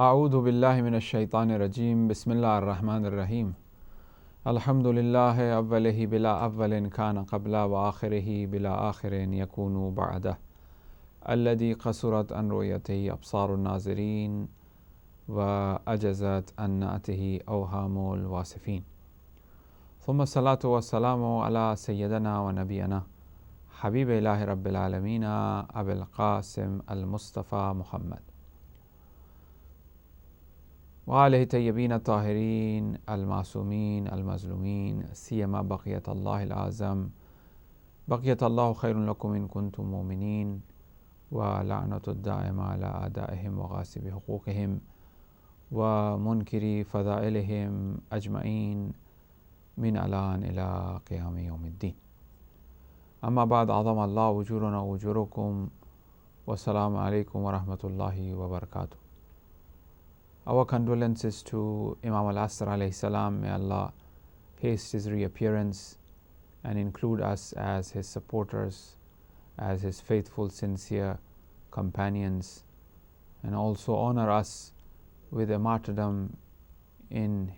أعوذ بالله من الشيطان الرجيم بسم الله الرحمن الرحيم الحمد لله أوله بلا أول كان قبل وآخره بلا آخر يكون بعده الذي قصرت عن رؤيته أبصار الناظرين وأجزت عن نعته أوهام الواصفين ثم الصلاة والسلام على سيدنا ونبينا حبيب الله رب العالمين أبي القاسم المصطفى محمد وآله الطيبين الطاهرين المعصومين المظلومين سيما بقية الله الأعظم بقية الله خير لكم إن كنتم مؤمنين ولعنة الدائمة على أعدائهم وغاصب حقوقهم ومنكر فضائلهم أجمعين من الآن إلى قيام يوم الدين. أما بعد، عظم الله أجورنا وأجوركم والسلام عليكم ورحمة الله وبركاته. Our condolences to Imam al-Asr alayhi salam. May Allah haste his reappearance and include us as his supporters, as his faithful, sincere companions, and also honor us with a martyrdom in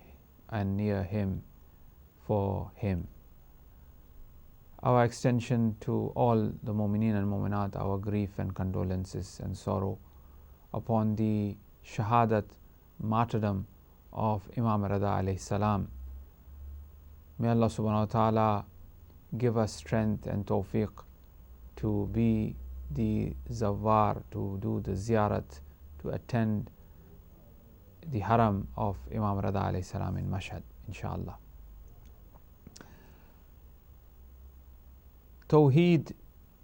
and near him for him. Our extension to all the mu'mineen and mu'minat, our grief and condolences and sorrow upon the Shahadat, martyrdom of Imam Raza alayhi salam. May Allah subhanahu wa ta'ala give us strength and tawfiq to be the zawar, to do the ziyarat, to attend the haram of Imam Raza alayhi salam in Mashhad, inshallah. Tawheed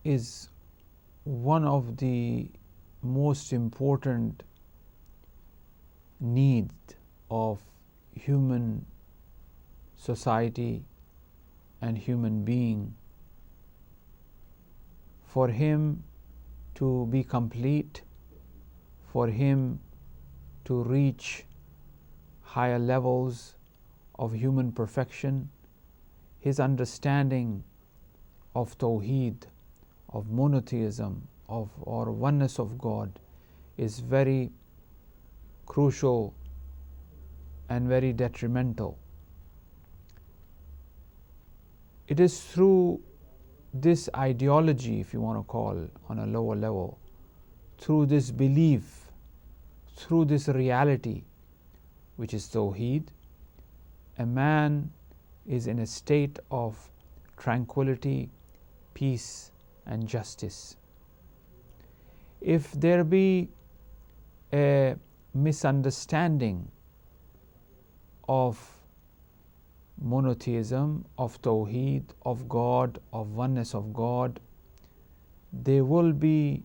is one of the most important need of human society and human being. For him to be complete, for him to reach higher levels of human perfection, his understanding of Tawheed, of monotheism, or oneness of God is very crucial and very detrimental. It is through this ideology, if you want to call on a lower level, through this belief, through this reality, which is Tawheed, a man is in a state of tranquility, peace, and justice. If there be a misunderstanding of monotheism, of Tawheed, of God, of oneness of God, they will be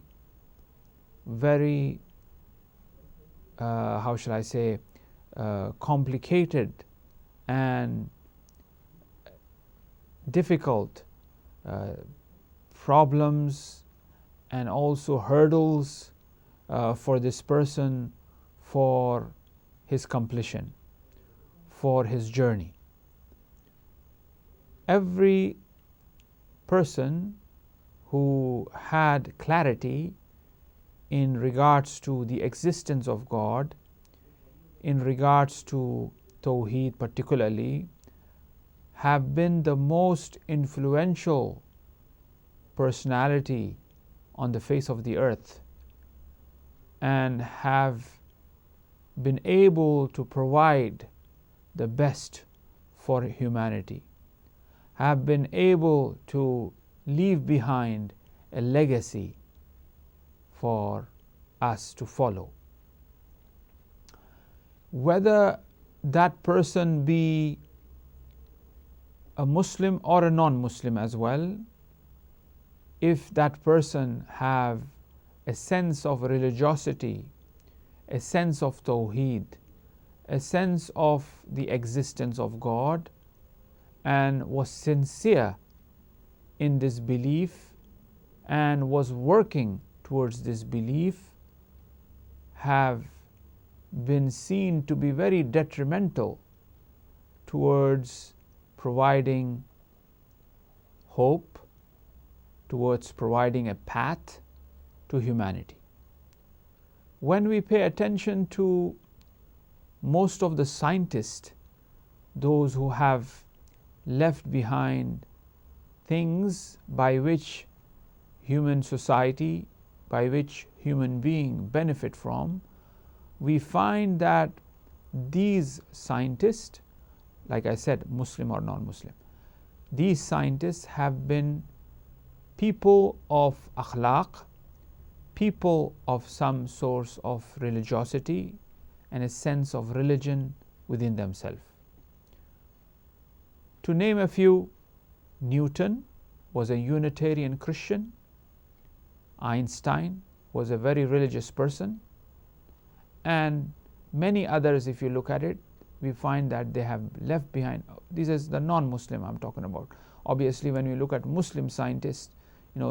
very, complicated and difficult problems and also hurdles for this person for his completion, for his journey. Every person who had clarity in regards to the existence of God, in regards to Tawheed particularly, have been the most influential personality on the face of the earth and have been able to provide the best for humanity, have been able to leave behind a legacy for us to follow. Whether that person be a Muslim or a non-Muslim as well, if that person have a sense of religiosity, a sense of Tawheed, a sense of the existence of God, and was sincere in this belief and was working towards this belief, have been seen to be very detrimental towards providing hope, towards providing a path to humanity. when we pay attention to most of the scientists, those who have left behind things by which human society, by which human being benefit from, we find that these scientists, like I said, Muslim or non-Muslim, these scientists have been people of akhlaq, people of some source of religiosity and a sense of religion within themselves. To name a few, Newton was a Unitarian Christian. Einstein was a very religious person. And many others, if you look at it, we find that they have left behind. This is the non-Muslim I'm talking about. Obviously, when we look at Muslim scientists,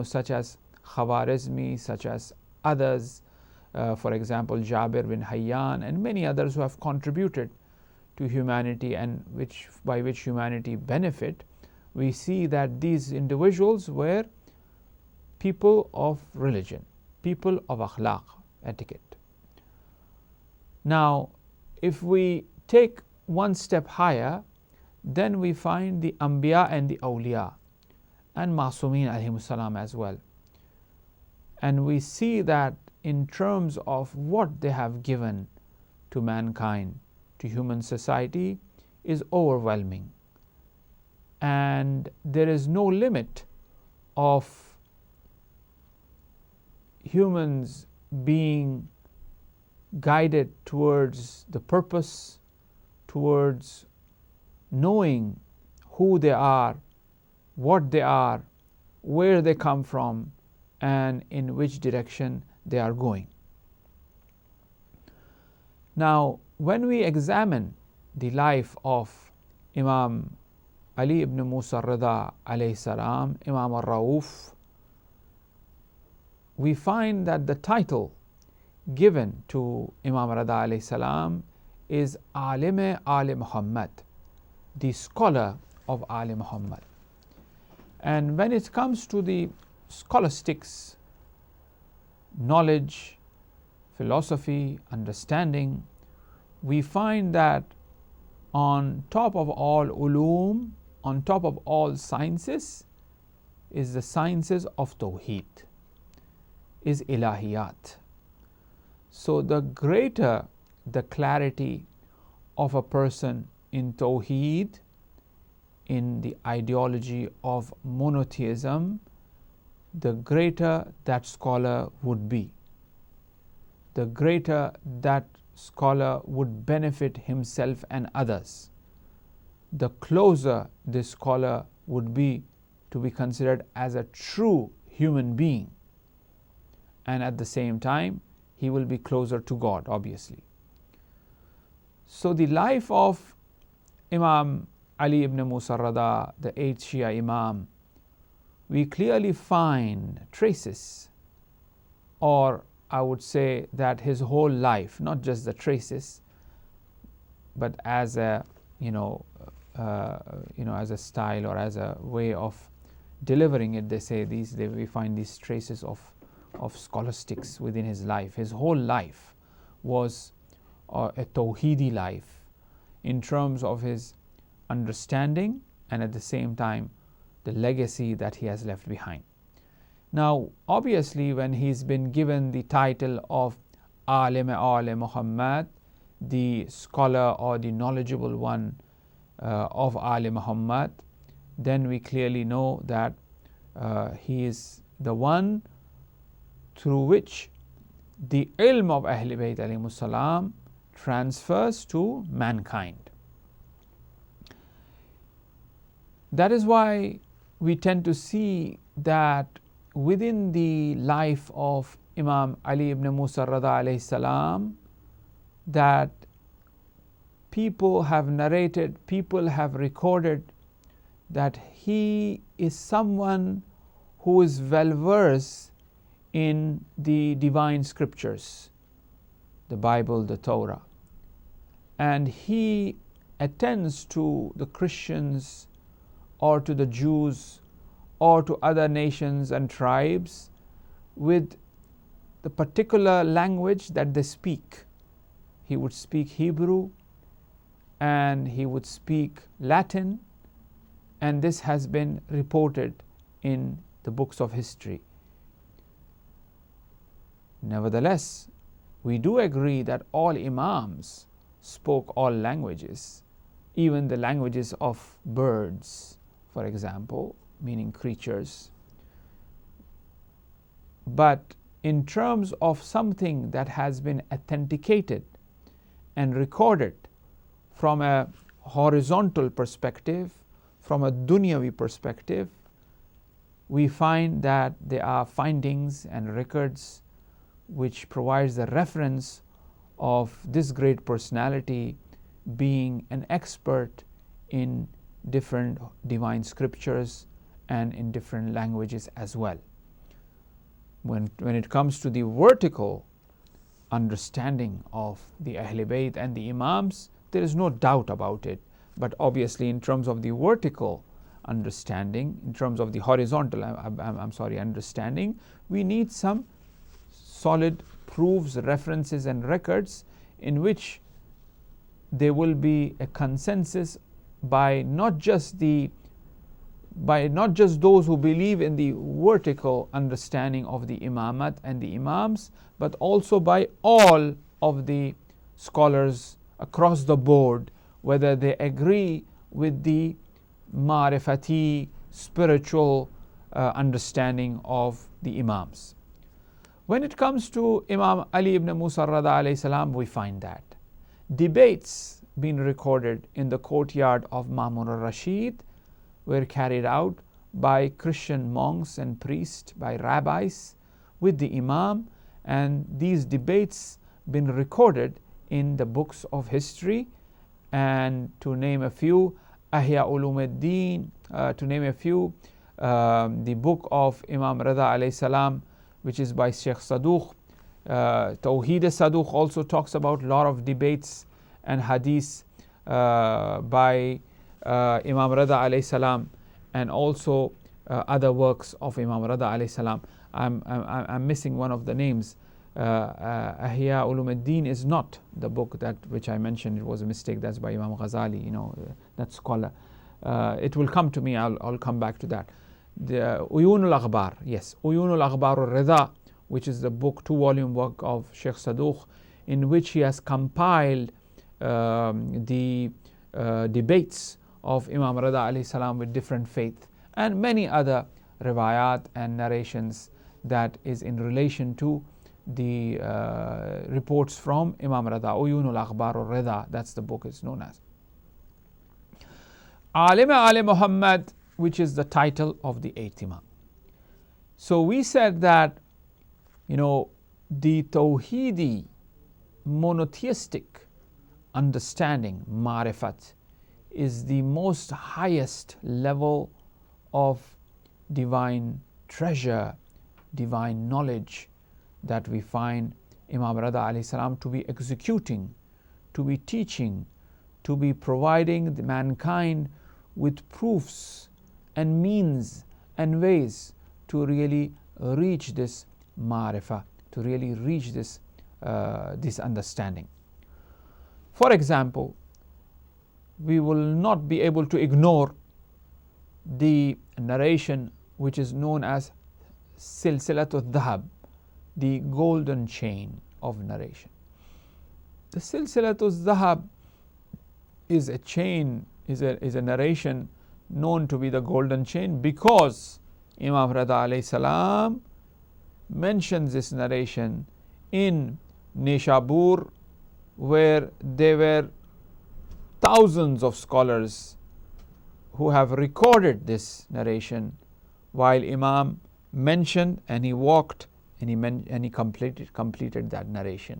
such as Khwarizmi, such as others, for example, Jabir bin Hayyan, and many others who have contributed to humanity and by which humanity benefit, we see that these individuals were people of religion, people of akhlaq, etiquette. Now, if we take one step higher, then we find the Anbiya and the Awliya and Masumin alayhimus salam as well. And we see that in terms of what they have given to mankind, to human society, is overwhelming. And there is no limit of humans being guided towards the purpose, towards knowing who they are, what they are, where they come from, and in which direction they are going. Now, when we examine the life of Imam Ali ibn Musa Raza alayhi salam, Imam al-Rauf, we find that the title given to Imam Raza alayhi salam is Alim Ali Muhammad, the scholar of Ali Muhammad. And when it comes to the scholastics, knowledge, philosophy, understanding, we find that on top of all ulum, on top of all sciences, is the sciences of Tawheed, is Ilahiyat. So the greater the clarity of a person in Tawheed, in the ideology of monotheism, the greater that scholar would be. The greater that scholar would benefit himself and others. The closer this scholar would be to be considered as a true human being. And at the same time, he will be closer to God, obviously. So the life of Imam Ali ibn Musa Raza, the 8th Shia Imam, we clearly find traces, or I would say that his whole life, not just the traces, but as a as a style or as a way of delivering it, they say we find these traces of scholastics within his life. His whole life was a Tawheedi life in terms of his understanding and at the same time the legacy that he has left behind. Now, obviously, when he's been given the title of Alim Ali Muhammad, the scholar or the knowledgeable one of Ali Muhammad, then we clearly know that he is the one through which the ilm of Ahl Bayt alayhimus salam transfers to mankind. That is why we tend to see that within the life of Imam Ali ibn Musa Raza alayhi salam, that people have narrated, people have recorded that he is someone who is well versed in the divine scriptures, the Bible, the Torah, and he attends to the Christians or to the Jews or to other nations and tribes with the particular language that they speak. He would speak Hebrew and he would speak Latin, and this has been reported in the books of history. Nevertheless, we do agree that all Imams spoke all languages, even the languages of birds, for example, meaning creatures. But in terms of something that has been authenticated and recorded from a horizontal perspective, from a dunyavi perspective, we find that there are findings and records which provides the reference of this great personality being an expert in different divine scriptures and in different languages as well. When it comes to the vertical understanding of the Ahl Bayt and the Imams, there is no doubt about it. But obviously, in terms of the vertical understanding, in terms of the horizontal understanding, we need some solid proofs, references and records in which there will be a consensus by not just those who believe in the vertical understanding of the Imamat and the Imams, but also by all of the scholars across the board, whether they agree with the marifati, spiritual understanding of the Imams. When it comes to Imam Ali ibn Musa Raza alayhi salam, we find that debates being recorded in the courtyard of Ma'mun al-Rashid were carried out by Christian monks and priests, by rabbis with the Imam, and these debates been recorded in the books of history. And to name a few, Ahya Ulumuddin, to name a few, the book of Imam Raza alayhi salam, which is by Sheikh Saduq. Tawheed Saduq also talks about a lot of debates and hadiths by Imam Raza alayhi salam, and also other works of Imam Raza alayhi salam. I'm missing one of the names. Ahya Ulumuddin is not the book which I mentioned. It was a mistake. That's by Imam Ghazali, that scholar. It will come to me. I'll come back to that. The Uyun al-Akhbar, yes, Uyun al-Akhbar al-Raza, which is the book, 2-volume work of Sheikh Saduq, in which he has compiled the debates of Imam Raza alayhi salam with different faith, and many other riwayat and narrations that is in relation to the reports from Imam Raza. Uyun al-Akhbar al-Raza, that's the book is known as. Alim Ali Muhammad, which is the title of the 8th Imam. So we said that, the Tawheedi monotheistic understanding, marifat, is the most highest level of divine treasure, divine knowledge that we find Imam Raza alayhi salam to be executing, to be teaching, to be providing the mankind with proofs and means and ways to really reach this marifah, to really reach this understanding. For example, we will not be able to ignore the narration which is known as Silsilatul Dhahab, the golden chain of narration. The Silsilatul Dhahab is a chain, is a narration known to be the golden chain because Imam Raza alayhi salam mentions this narration in Nishabur, where there were thousands of scholars who have recorded this narration, while Imam mentioned and he walked and he completed that narration.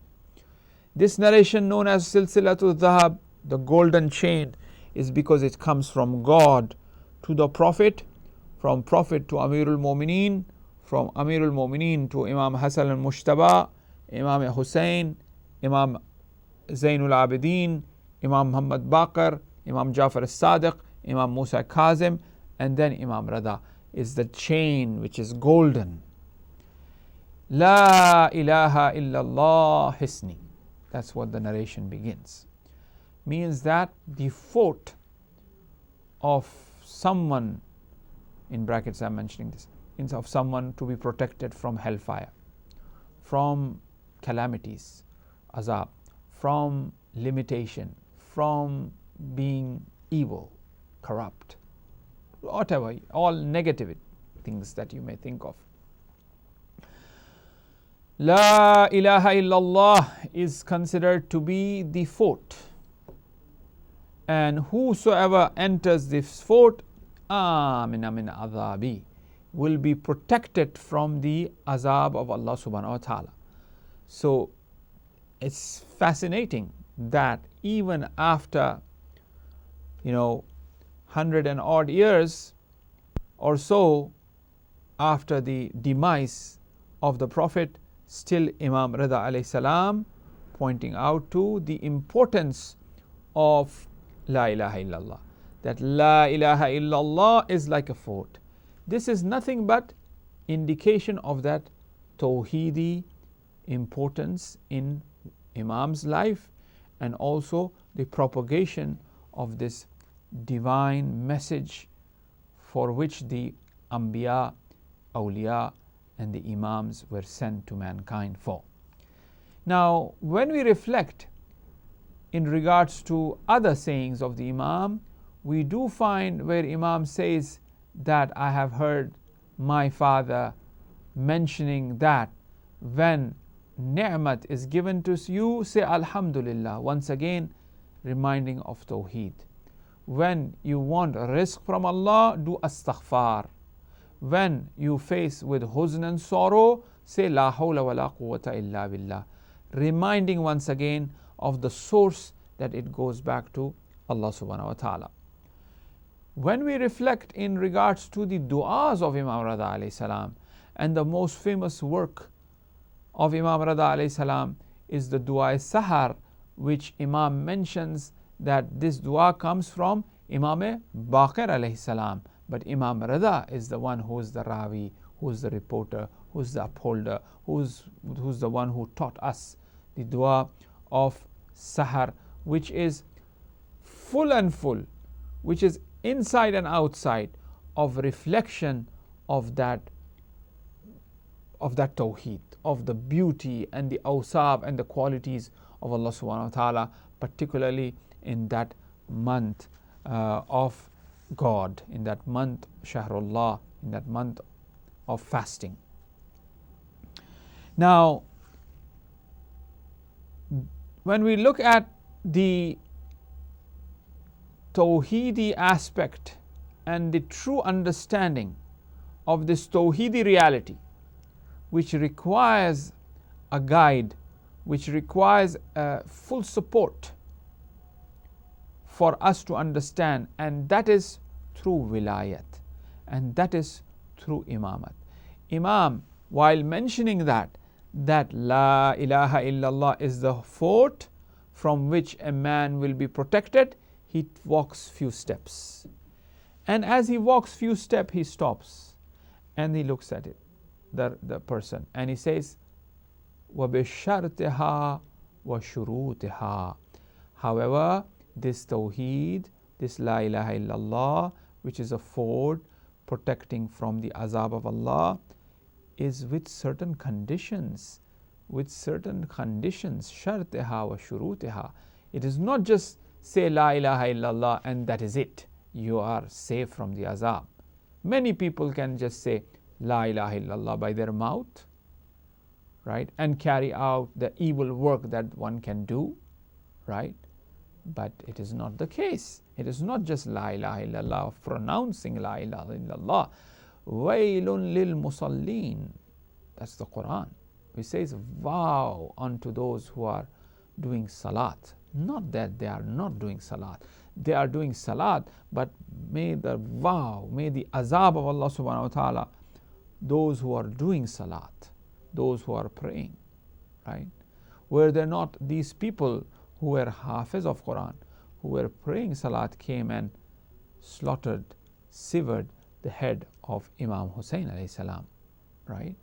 This narration, known as Silsilatul Dhahab, the golden chain, is because it comes from God to the Prophet, from Prophet to Amirul Mu'mineen, from Amirul Mu'mineen to Imam Hassan al-Mushtaba, Imam Hussein, Imam Zainul Abidin, Imam Muhammad Baqir, Imam Jafar al-Sadiq, Imam Musa Kazim, and then Imam Raza, is the chain which is golden. La ilaha illallah hisni. That's what the narration begins. Means that the fort of someone, in brackets I'm mentioning this, means of someone to be protected from hellfire, from calamities, azab, from limitation, from being evil, corrupt, whatever, all negative things that you may think of. La ilaha illallah is considered to be the fort, and whosoever enters this fort, amina min azabi, will be protected from the azab of Allah subhanahu wa ta'ala. So it's fascinating that even after 100 and odd years or so after the demise of the Prophet, still Imam Raza alayhi salam pointing out to the importance of La ilaha illallah, that La ilaha illallah is like a fort. This is nothing but indication of that Tawheedi importance in Imam's life, and also the propagation of this divine message for which the Anbiya, Awliya and the Imams were sent to mankind for. Now, when we reflect in regards to other sayings of the Imam, we do find where Imam says that I have heard my father mentioning that when ni'mat is given to you, say Alhamdulillah, once again reminding of Tawheed. When you want rizq from Allah, do astaghfar. When you face with huzn and sorrow, say La hawla wa la quwwata illa billah, reminding once again of the source that it goes back to Allah subhanahu wa ta'ala. When we reflect in regards to the du'as of Imam Raza alayhi salam, and the most famous work of Imam Raza alayhi salam is the Dua Sahar, which Imam mentions that this dua comes from Imam Baqir alayhi salam. But Imam Raza is the one who is the Rawi, who is the reporter, who is the upholder, who's the one who taught us the dua of Sahar, which is full and full, which is inside and outside of reflection of that Tawheed, of the beauty and the awsab and the qualities of Allah subhanahu wa ta'ala, particularly in that month of God, in that month Shahrullah, in that month of fasting. Now, when we look at the Tawheedi aspect and the true understanding of this Tawheedi reality, which requires a guide, which requires full support for us to understand, and that is through wilayat, and that is through imamat. Imam, while mentioning that La ilaha illallah is the fort from which a man will be protected, he walks few steps. And as he walks few steps, he stops and he looks at it, the person, and he says, وَبِشَّرْتِهَا وَشُرُوتِهَا. However, this Tawheed, this La ilaha illallah, which is a fort protecting from the azab of Allah, is with certain conditions, شَرْتِهَا وَشُرُوتِهَا. It is not just say La ilaha illallah and that is it, you are safe from the azab. Many people can just say La ilaha illallah by their mouth, right, and carry out the evil work that one can do, right? But it is not the case. It is not just La ilaha illallah, of pronouncing La ilaha illallah. Waylun lil musallin. That's the Quran. It says, vow unto those who are doing salat. Not that they are not doing salat. They are doing salat, but may the vow, may the azab of Allah subhanahu wa ta'ala, those who are doing salat, those who are praying, right? Were there not these people who were hafiz of Quran, who were praying salat, came and slaughtered, severed the head of Imam Hussein alayhi salam, right?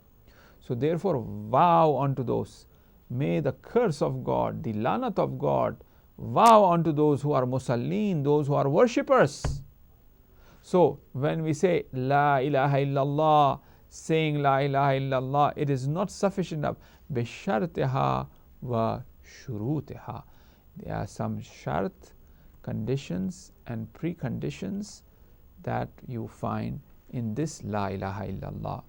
So therefore vow unto those. May the curse of God, the lanat of God, vow unto those who are musallin, those who are worshippers. So when we say La ilaha illallah, saying La ilaha illallah, it is not sufficient enough. Bishartiha wa shurutiha. There are some shart, conditions and preconditions that you find in this La ilaha illallah.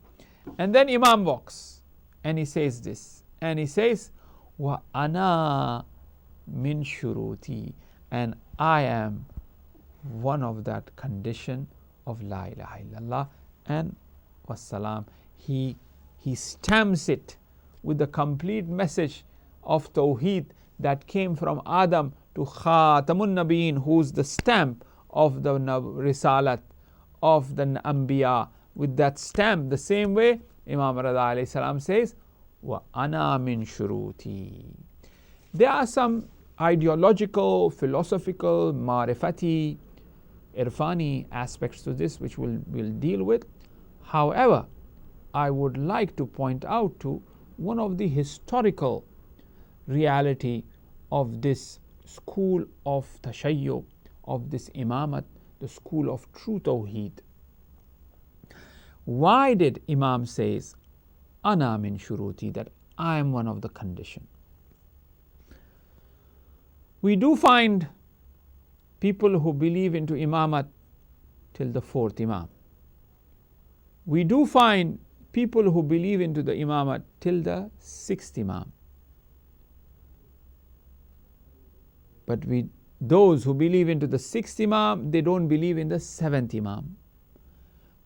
And then Imam walks and he says this, and he says, Wa ana min shuruti, and I am one of that condition of La ilaha illallah, and wassalam. He stamps it with the complete message of Tawheed that came from Adam to Khatamun Nabiyyin, who's the stamp of the Risalat of the Anbiya. With that stamp, the same way Imam Raza alayhi salam says, Wa ana min shuruti. There are some ideological, philosophical, marifati, irfani aspects to this which we'll deal with. However, I would like to point out to one of the historical reality of this school of tashayyu, of this imamat, the school of true tawheed. Why did Imam says, Ana min shuruti, that I am one of the condition? We do find people who believe into imamat till the fourth imam. We do find people who believe into the imamat till the sixth imam. But those who believe into the sixth imam, they don't believe in the seventh imam.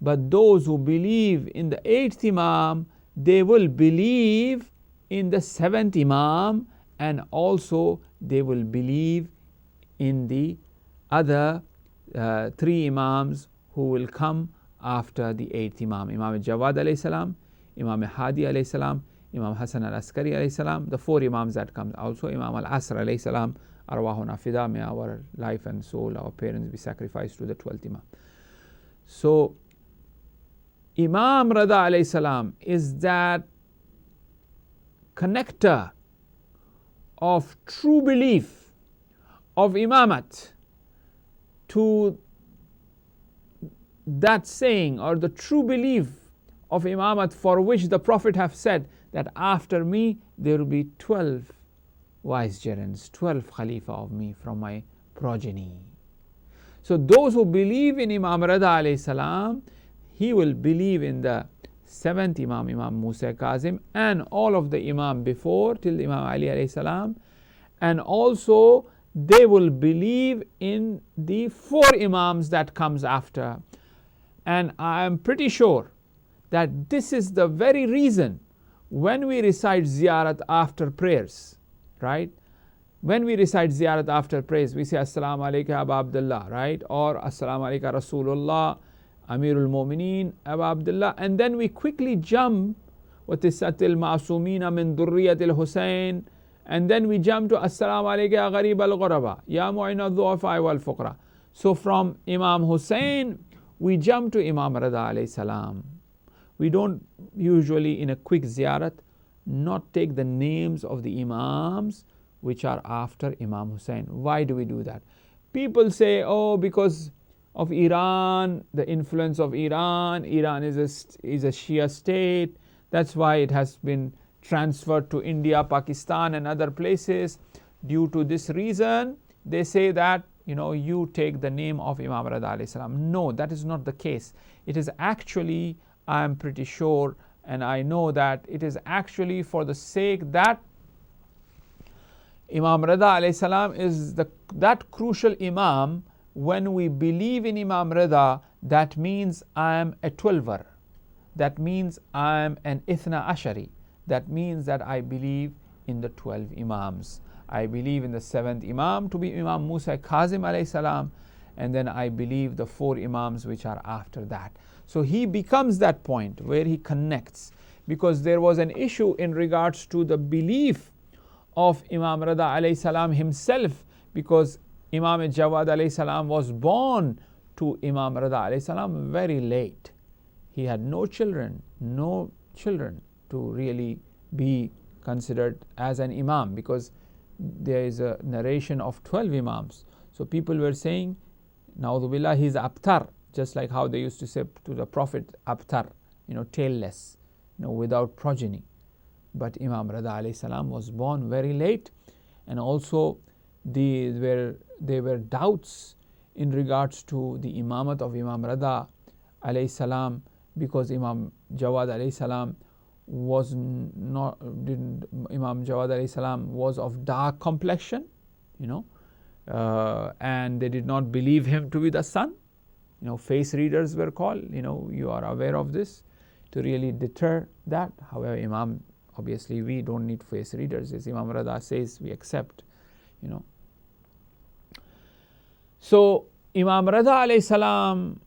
But those who believe in the eighth imam, they will believe in the seventh imam, and also they will believe in the other three imams who will come after the eighth imam. Imam Jawad alayhi salam, Imam Hadi alayhi salam, Imam Hasan al-Askari alayhi salam, the four imams that come. Also Imam al-Asr alayhi salam, arwahuna fida, may our life and soul, our parents be sacrificed to the 12th imam. So Imam Raza alayhi salam is that connector of true belief of imamat to that saying, or the true belief of imamat for which the Prophet have said that after me there will be 12 vicegerents, 12 khalifa of me from my progeny. So those who believe in Imam Raza alayhi salam, he will believe in the seventh imam, Imam Musa Kazim, and all of the imam before till Imam Ali alayhi salam, and also they will believe in the four imams that comes after. And I am pretty sure that this is the very reason when we recite ziyarat after prayers, right? When we recite ziyarat after prayers, we say Assalamu alayka Aba Abdullah, right? Or Assalamu alayka Rasulullah, Amirul Mu'mineen, Aba Abdullah, and then we quickly jump Watisatil Ma'asumina min Durriyatil Hussein, and then we jump to Assalamu alayka ya Gharib al Ghuraba, Ya Mu'ina Dhu'afa wal Fuqra. So from Imam Hussein, we jump to Imam Raza alayhi salam. We don't usually in a quick ziyarat not take the names of the imams which are after Imam Hussein. Why do we do that? People say, oh, because of Iran, the influence of Iran. Iran is a Shia state. That's why it has been transferred to India, Pakistan, and other places. Due to this reason, they say that you take the name of Imam Raza alayhi salam. No, that is not the case. It is actually, I am pretty sure, and I know that it is actually for the sake that Imam Raza alayhi salam is that crucial imam. When we believe in Imam Raza, that means I am a 12er. That means I am an Ithna Ashari. That means that I believe in the 12 imams. I believe in the 7th imam to be Imam Musa Kazim alayhi salam, and then I believe the 4 imams which are after that. So he becomes that point where he connects, because there was an issue in regards to the belief of Imam Raza alayhi salam himself, because Imam Jawad alayhi salam was born to Imam Raza alayhi salam very late. He had no children, to really be considered as an Imam, because there is a narration of 12 Imams. So people were saying, Na'udhu billah, he's Abtar, just like how they used to say to the Prophet, Abtar, tailless, without progeny. But Imam Raza alayhi salam was born very late, and also there were doubts in regards to the imamat of Imam Raza alayhi salam, because Imam Jawad alayhi salam was of dark complexion, and they did not believe him to be the son. Face readers were called, you are aware of this, to really deter that. However, Imam, obviously we don't need face readers. As Imam Raza says, we accept, So Imam Raza alayhi salam,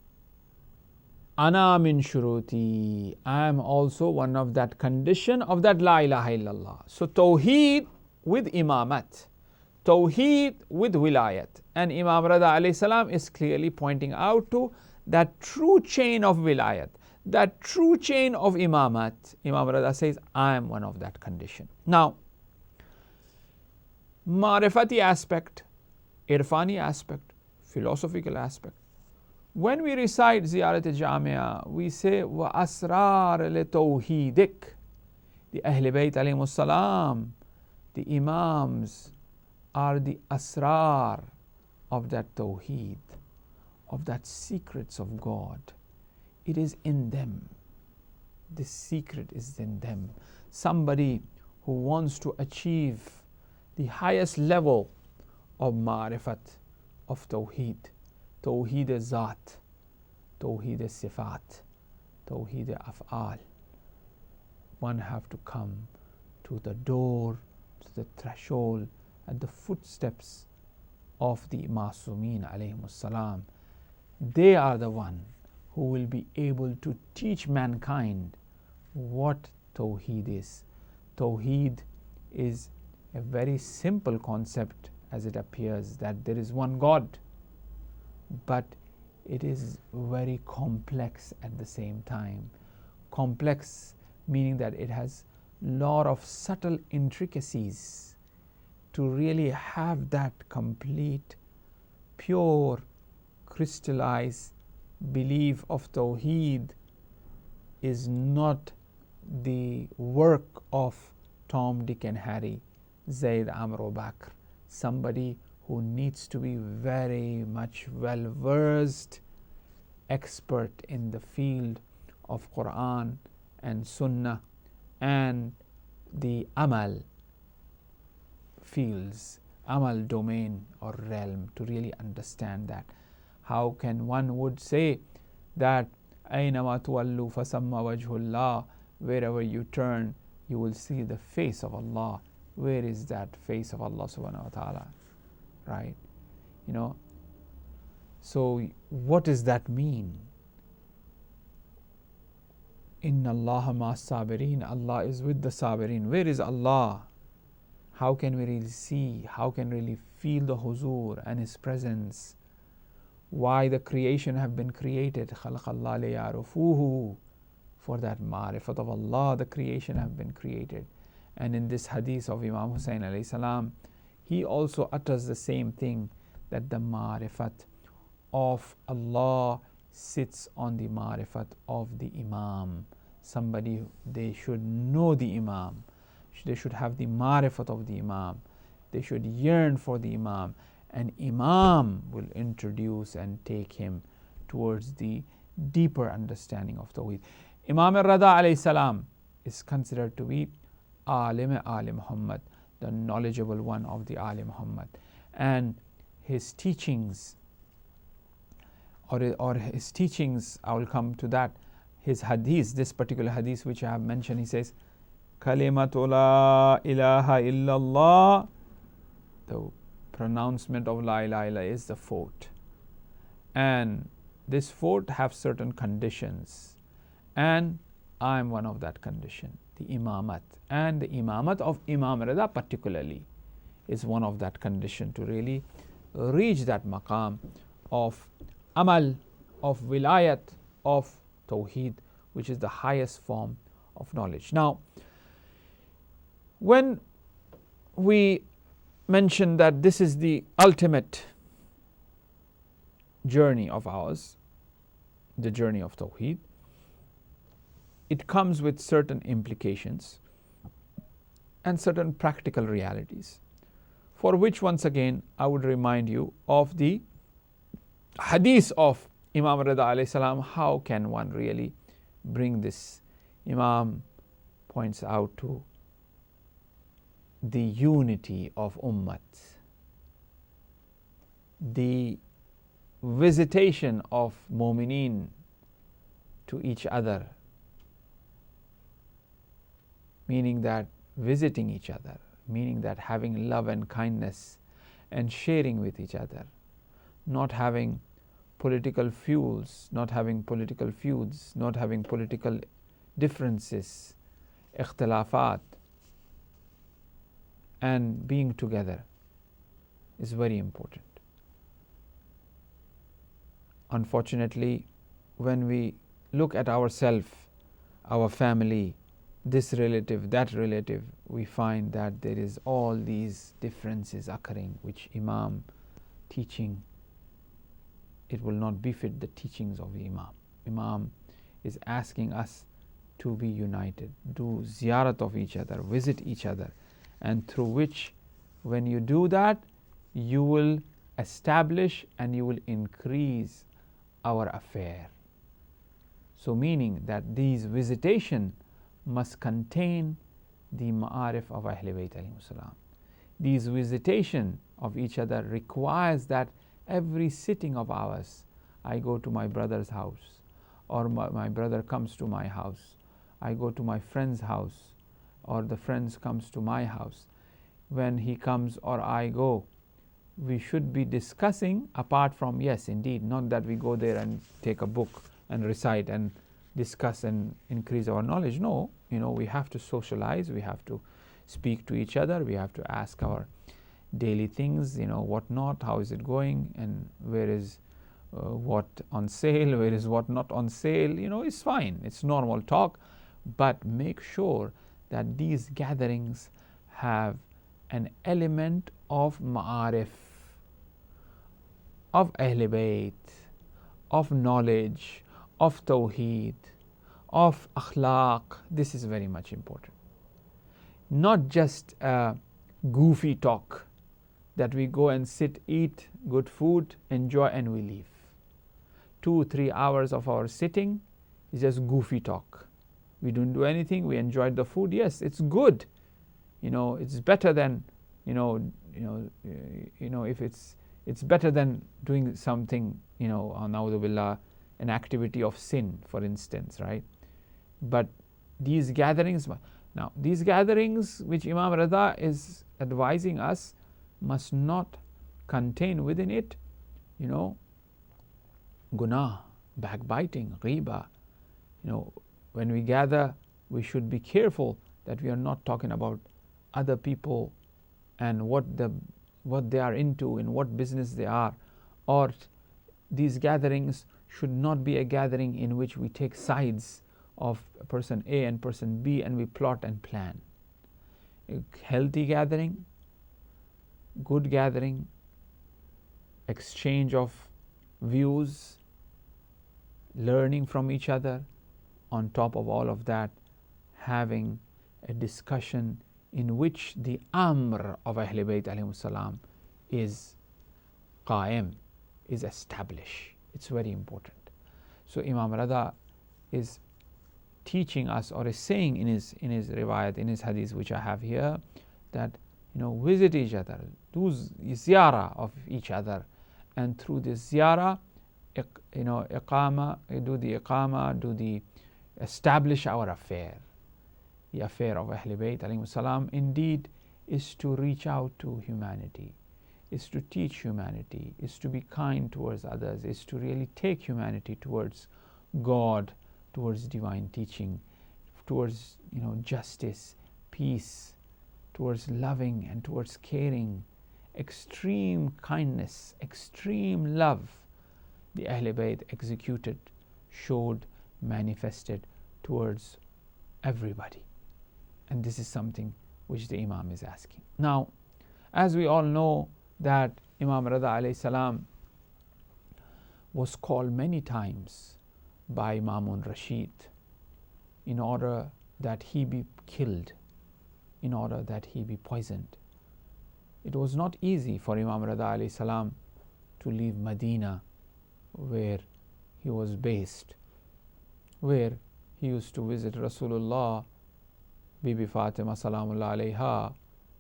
Ana min shuruti, I am also one of that condition of that La ilaha illallah. So Tawheed with Imamat, Tawheed with Wilayat. And Imam Raza alayhi salam is clearly pointing out to that true chain of Wilayat, that true chain of Imamat. Imam Raza says, I am one of that condition. Now, Ma'rifati aspect, Irfani aspect, philosophical aspect. When we recite Ziyarat Jamia, we say, Wa asrar le tawhidik. The Ahl Bayt alayhimus salam, the Imams, are the asrar of that tawheed, of that secrets of God. It is in them. The secret is in them. Somebody who wants to achieve the highest level of ma'rifat, of tawheed, Tawheed Zat, Tawheed Sifat, Tawheed Af'al, one have to come to the door, to the threshold, at the footsteps of the Masumin alayhimus salam. They are the one who will be able to teach mankind what Tawheed is. Tawheed is a very simple concept as it appears, that there is one God, but it is very complex at the same time. Complex meaning that it has lot of subtle intricacies. To really have that complete, pure, crystallized belief of Tawheed is not the work of Tom, Dick and Harry, Zayd, Amr or Bakr. Somebody who needs to be very much well versed, expert in the field of Quran and Sunnah and the Amal fields, Amal domain or realm, to really understand that. How can one would say that Aynama tuwallu fasamma wajhullah, wherever you turn you will see the face of Allah. Where is that face of Allah subhanahu wa ta'ala? Right? So what does that mean? Inna Allah ma sabirin, Allah is with the sabirin. Where is Allah? How can we really see? How can we really feel the huzur and His presence? Why the creation have been created? خَلَقَ اللَّهَ لِيَعْرِفُوهُ. For that ma'rifat of Allah, the creation have been created. And in this hadith of Imam Hussain alayhi salam, he also utters the same thing, that the ma'rifat of Allah sits on the ma'rifat of the Imam. Somebody, they should know the Imam. They should have the ma'rifat of the Imam. They should yearn for the Imam. And Imam will introduce and take him towards the deeper understanding of Tawheed. Imam Raza alayhi salam is considered to be Alim Ali Muhammad, the knowledgeable one of the Ali Muhammad. And his teachings, or his teachings, I will come to that. His hadith, this particular hadith which I have mentioned, he says, Kalimatu la ilaha illallah, the pronouncement of la ilaha illallah is the fort. And this fort have certain conditions. And I am one of that condition, the imamat. And the imamat of Imam Raza particularly is one of that condition, to really reach that maqam of amal, of wilayat, of tawheed, which is the highest form of knowledge. Now, when we mention that this is the ultimate journey of ours, the journey of Tawheed, it comes with certain implications and certain practical realities, for which once again I would remind you of the hadith of Imam Raza alayhi salam. How can one really bring this? Imam points out to the unity of Ummat, the visitation of Mu'mineen to each other, meaning that visiting each other, meaning that having love and kindness and sharing with each other, not having political feuds, not having political differences, ikhtilafat, and being together is very important. Unfortunately, when we look at ourselves, our family, this relative, that relative, we find that there is all these differences occurring, which Imam teaching, it will not befit the teachings of the Imam. Imam is asking us to be united, do ziyarat of each other, visit each other, and through which, when you do that, you will establish and you will increase our affair. So meaning that these visitation must contain the ma'arif of Ahl Bayt alayhi salam. These visitation of each other requires that every sitting of ours, I go to my brother's house, or my brother comes to my house, I go to my friend's house, or the friend comes to my house. When he comes or I go, we should be discussing, apart from, yes, indeed, not that we go there and take a book and recite and discuss and increase our knowledge. No, we have to socialize, we have to speak to each other, we have to ask our daily things, what not, how is it going, and where is what on sale, where is what not on sale. It's fine, it's normal talk, but make sure that these gatherings have an element of ma'arif, of Ahl Bayt, of knowledge, of Tawheed, of akhlaq. This is very much important. Not just a goofy talk that we go and sit, eat good food, enjoy, and we leave. 2-3 hours of our sitting is just goofy talk. We don't do anything, we enjoyed the food. Yes, it's good. It's better than, if it's better than doing something, na'udhu billah, an activity of sin, for instance, right? But these gatherings, which Imam Raza is advising us, must not contain within it, gunah, backbiting, ghiba. When we gather, we should be careful that we are not talking about other people and what they are into, in what business they are. Or these gatherings should not be a gathering in which we take sides of person A and person B and we plot and plan. A healthy gathering, good gathering, exchange of views, learning from each other. On top of all of that, having a discussion in which the amr of Ahl Bayt alayhim salam is qaim, is established. It's very important. So Imam Raza is teaching us, or is saying in his riwayat, in his hadith which I have here, that visit each other, do ziyarah of each other, and through this ziyarah, establish our affair. The affair of Ahl Bayt alayhim salam indeed is to reach out to humanity, is to teach humanity, is to be kind towards others, is to really take humanity towards God, towards divine teaching, towards justice, peace, towards loving and towards caring, extreme kindness, extreme love. The Ahl Bayt executed, showed, manifested towards everybody. And this is something which the Imam is asking. Now, as we all know that Imam Raza alayhi salam was called many times by Mamun Rashid in order that he be killed, in order that he be poisoned. It was not easy for Imam Raza alayhi salam to leave Medina, where he was based, where he used to visit Rasulullah, Bibi Fatima Salamullah alayha,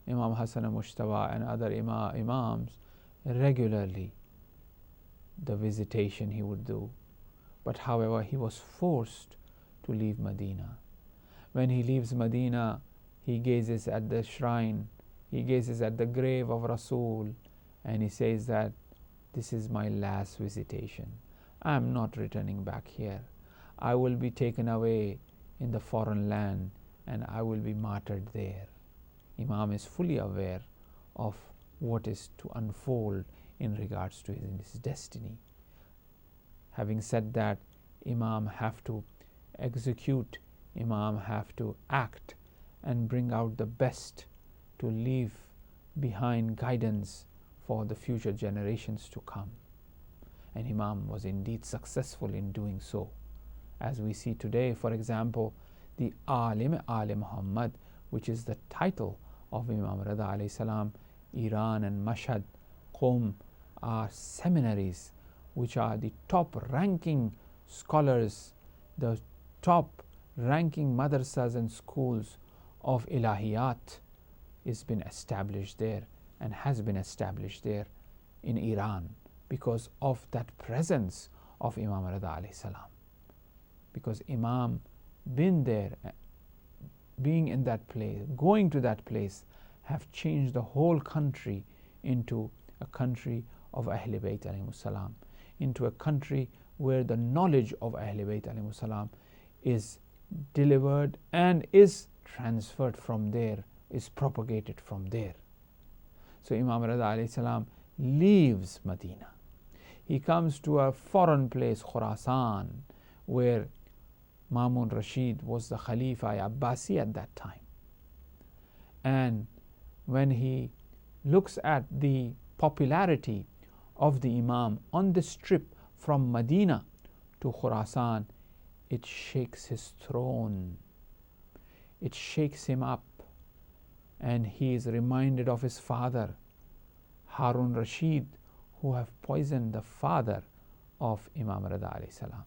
Imam Hassan Mushtaba and other Imams regularly. The visitation he would do. But however, he was forced to leave Medina. When he leaves Medina, he gazes at the shrine, he gazes at the grave of Rasul, and he says that this is my last visitation. I am not returning back here. I will be taken away in the foreign land and I will be martyred there. Imam is fully aware of what is to unfold in regards to his destiny. Having said that, Imam have to execute, Imam have to act and bring out the best to leave behind guidance for the future generations to come. And Imam was indeed successful in doing so. As we see today, for example, the Alim Muhammad, which is the title of Imam Raza alayhi salam, Iran and Mashhad, Qom are seminaries which are the top ranking scholars, the top ranking madrasas and schools of Ilahiyat is been established there and has been established there in Iran because of that presence of Imam Raza alayhi salam. Because Imam been there, being in that place, going to that place, have changed the whole country into a country of Ahlul Bayt alayhimus salam, into a country where the knowledge of Ahlul Bayt alayhimus salam is delivered and is transferred from there, is propagated from there. So Imam Raza alayhi salam leaves Medina. He comes to a foreign place, Khurasan, where Mamun Rashid was the Khalifa Abbasi at that time. And when he looks at the popularity of the Imam on this trip from Medina to Khurasan, it shakes his throne. It shakes him up. And he is reminded of his father, Harun Rashid, who have poisoned the father of Imam Raza alayhi salam.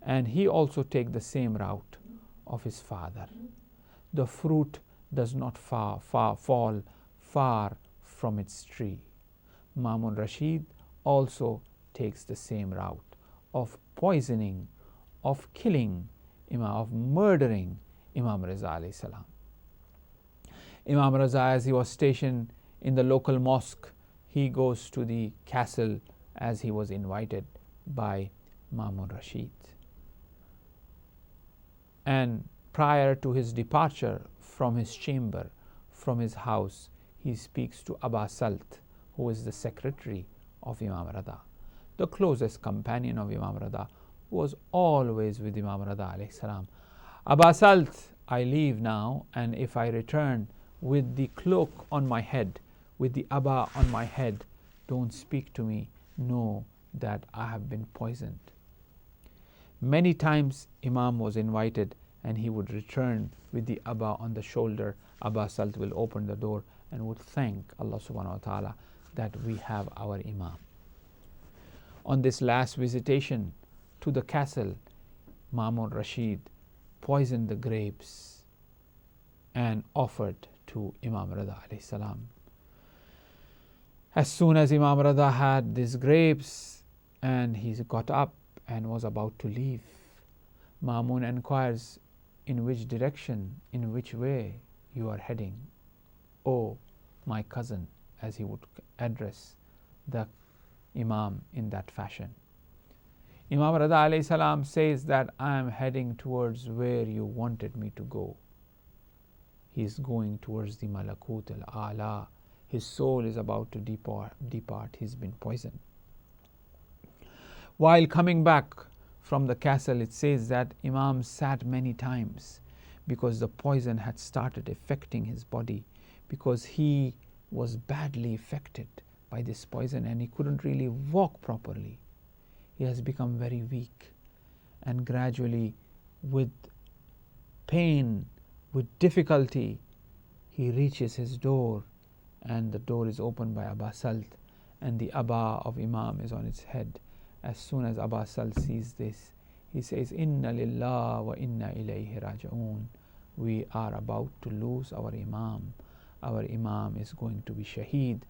And he also take the same route of his father. The fruit does not fall far from its tree. Mamun Rashid also takes the same route of poisoning, of killing, of murdering Imam Raza alayhi salam. Imam Raza, as he was stationed in the local mosque, he goes to the castle as he was invited by Mamun Rashid. And prior to his departure from his chamber, from his house, he speaks to Aba Salt, who is the secretary of Imam Raza, the closest companion of Imam Raza, who was always with Imam Raza alayhi salam. Aba Salt, I leave now, and if I return with the cloak on my head, with the Aba on my head, don't speak to me, know that I have been poisoned. Many times Imam was invited and he would return with the Aba on the shoulder. Aba Salt will open the door and would thank Allah subhanahu wa ta'ala that we have our Imam. On this last visitation to the castle, Mamun Rashid poisoned the grapes and offered to Imam Raza alayhi salam. As soon as Imam Raza had these grapes and he got up and was about to leave, Mamun inquires, in which direction, in which way you are heading? Oh, my cousin, as he would address the Imam in that fashion. Imam Raza alayhi salam says that I am heading towards where you wanted me to go. He is going towards the Malakut al-A'la. His soul is about to depart. He's been poisoned. While coming back from the castle, it says that Imam sat many times because the poison had started affecting his body, because he was badly affected by this poison and he couldn't really walk properly. He has become very weak, and gradually, with pain, with difficulty, he reaches his door, and the door is opened by Aba Salt, and the Aba of Imam is on its head. As soon as Aba Salt sees this, he says, Inna lillah wa inna ilayhi rajaun. We are about to lose our Imam. Our Imam is going to be shaheed.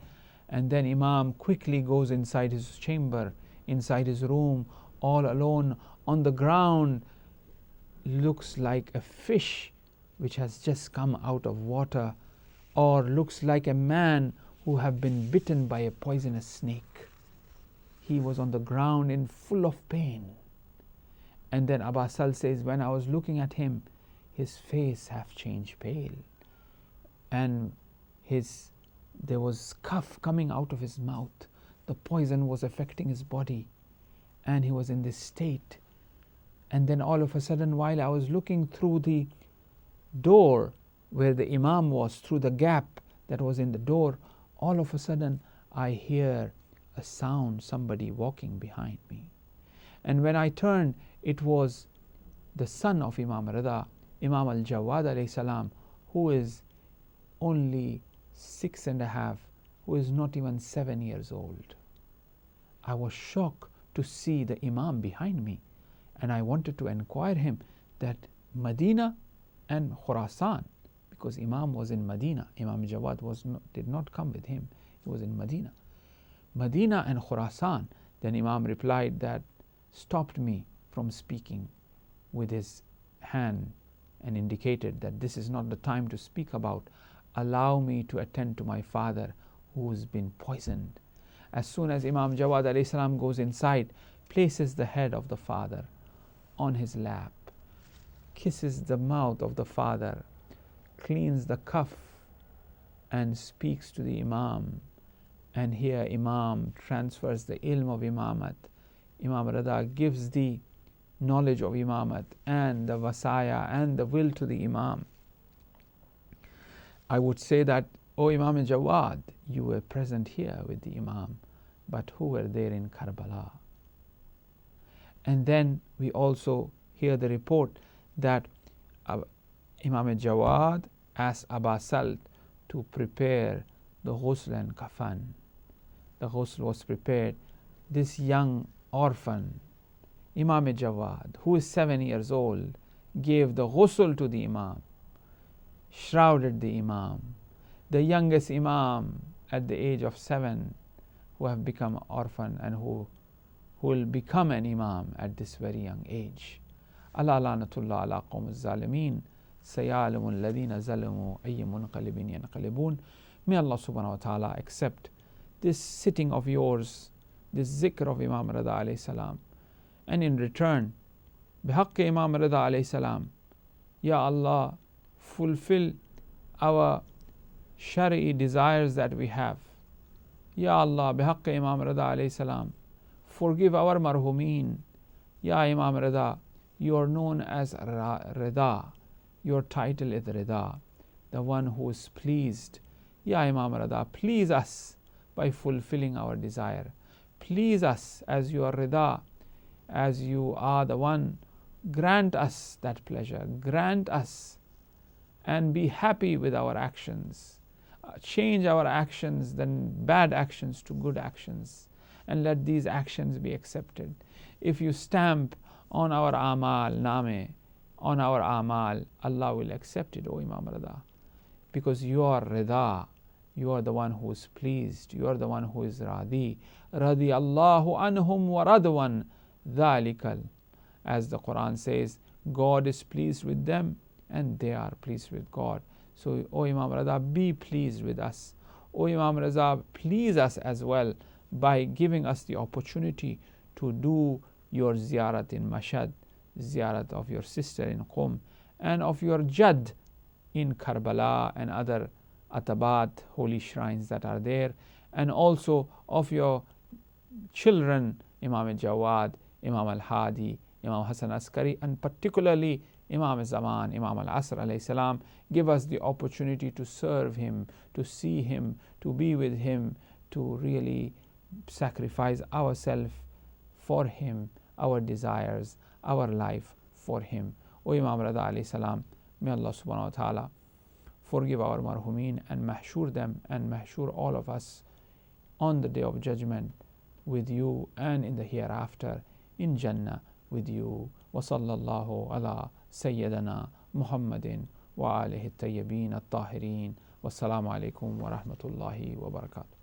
And then Imam quickly goes inside his chamber, inside his room, all alone on the ground. Looks like a fish which has just come out of water, or looks like a man who have been bitten by a poisonous snake. He was on the ground in full of pain. And then Aba Sal says, when I was looking at him, his face have changed pale, and there was cough coming out of his mouth. The poison was affecting his body, and he was in this state. And then all of a sudden, while I was looking through the door where the Imam was, through the gap that was in the door, all of a sudden I hear a sound, somebody walking behind me. And when I turned, it was the son of Imam Raza, Imam al-Jawad alayhi salam, who is only 6.5, who is not even 7 years old. I was shocked to see the Imam behind me, and I wanted to inquire him that Medina and Khurasan, because Imam was in Medina. Imam Jawad did not come with him. He was in Medina. Medina and Khurasan. Then Imam replied that, stopped me from speaking with his hand and indicated that this is not the time to speak about. Allow me to attend to my father who's been poisoned. As soon as Imam Jawad alayhi salam goes inside, places the head of the father on his lap, kisses the mouth of the father, cleans the cuff, and speaks to the Imam. And here Imam transfers the ilm of Imamat. Imam Raza gives the knowledge of Imamat and the wasaya and the will to the Imam. I would say that, O Imam Jawad, you were present here with the Imam, but who were there in Karbala? And then we also hear the report that Imam Jawad asked Aba Salt to prepare the ghusl and kafan. The ghusl was prepared. This young orphan, Imam Jawad, who is 7 years old, gave the ghusl to the Imam, shrouded the Imam. The youngest Imam at the age of 7, who have become orphan and who will become an Imam at this very young age. Allah lanatullah ala qawm az-zalimin, sayalamu alladhina zalamu ayya munqalibin yanqalibun. May Allah subhanahu wa ta'ala accept this sitting of yours, this zikr of Imam Raza alayhi salam, and in return, bihaqq Imam Raza alayhi salam, Ya Allah, fulfill our shari'i desires that we have. Ya Allah, bihaqq Imam Raza alayhi salam, forgive our marhumeen. Ya Imam Raza, you are known as Raza. Your title is Raza, the one who is pleased. Ya Imam Raza, please us by fulfilling our desire. Please us as you are Raza, as you are the one. Grant us that pleasure. Grant us and be happy with our actions. Change our actions, then bad actions, to good actions, and let these actions be accepted. If you stamp on our amal name, on our amal, Allah will accept it, O Imam Raza, because you are Raza. You are the one who is pleased. You are the one who is Radi. Radi Allahu anhum wa radwan dhalikal. As the Quran says, God is pleased with them and they are pleased with God. So, O Imam Raza, be pleased with us. O Imam Raza, please us as well by giving us the opportunity to do your ziyarat in Mashhad, ziyarat of your sister in Qum, and of your Jad in Karbala and other Atabat, holy shrines that are there, and also of your children, Imam Jawad, Imam Al-Hadi, Imam Hassan Askari, and particularly Imam al-Zaman, Imam al-Asr alayhi salam, give us the opportunity to serve him, to see him, to be with him, to really sacrifice ourselves for him, our desires, our life for him. O Imam Raza alayhi salam, may Allah subhanahu wa ta'ala forgive our marhumin and mahshur them and mahshur all of us on the day of judgment with you and in the hereafter in Jannah with you. Wa sallallahu ala Sayyidina Muhammadin wa alihi at-tayyibin at-tahirin. Wassalamu alaikum wa rahmatullahi wa barakatuh.